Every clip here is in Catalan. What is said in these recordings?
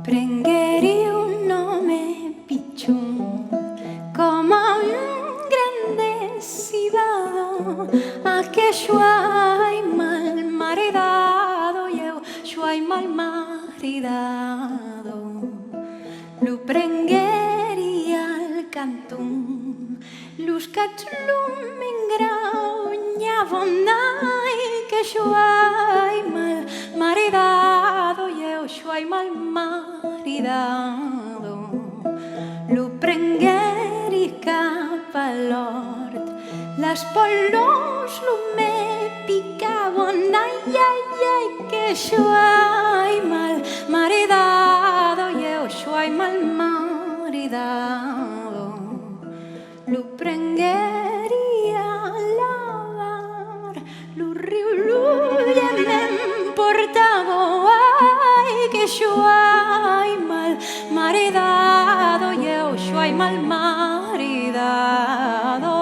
Prengueri un nome picciun come un grande cibado, a que xuai mal maridado, eu xuai mal maridado. Lu prengueri al cantun, lus catlum ingraunyavan, ai, que xuai mal maridado, eu xuai mal maridado. Lu prengueri cap a l'hort, les polos lu me picaven, ai, ai, ai, que xuai mal maridado, eu xuai mal maridado. Lu prengueri a lavar, lu riu l'ulla m'emportava, ai, que xuai mal maridado, eu xuai mal maridado.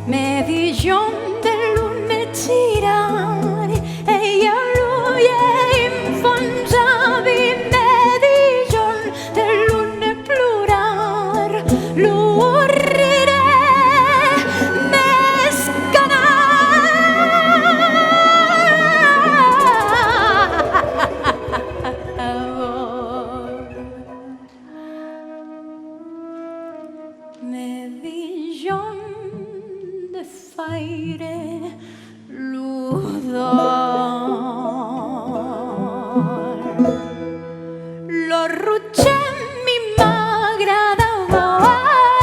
Me dijon de l'une tirare e io lui infonsavi, me dijon de l'une plorar, l'urriré me dijon de faire l'odor. Lo rutxem mi m'agradava,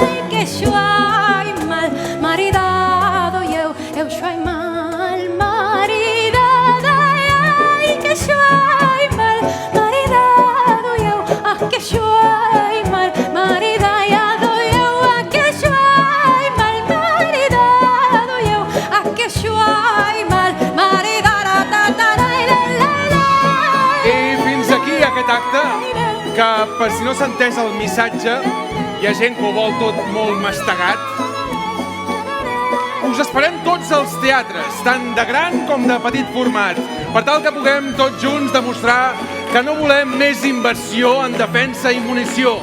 ai, que xuai mal maridado, eu xuai mal maridada, ai, que xuai mal maridado, eu, que xuai mal maridado, eu, que xuai mal maridado, eu, que xuai mal maridada. I fins aquí aquest acte, que per si no s'ha entès el missatge, hi ha gent que ho vol tot molt mastegat. Us esperem tots als teatres, tant de gran com de petit format, per tal que puguem tots junts demostrar que no volem més inversió en defensa i munició,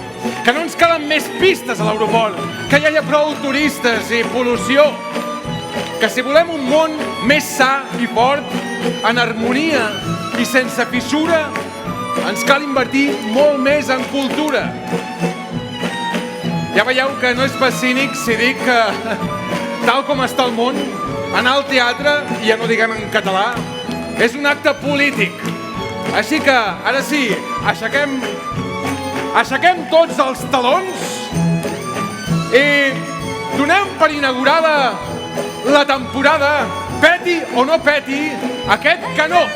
que no ens calen més pistes a l'aeroport, que ja hi ha prou turistes i pol·lució, que si volem un món més sa i fort, en harmonia i sense fissura, ens cal invertir molt més en cultura. Ja veieu que no és pas cínic si dic que, tal com està el món, anar al teatre, i ja no diguem en català, és un acte polític. Així que, ara sí, aixequem tots els talons i donem per inaugurada la temporada, peti o no peti, aquest canó.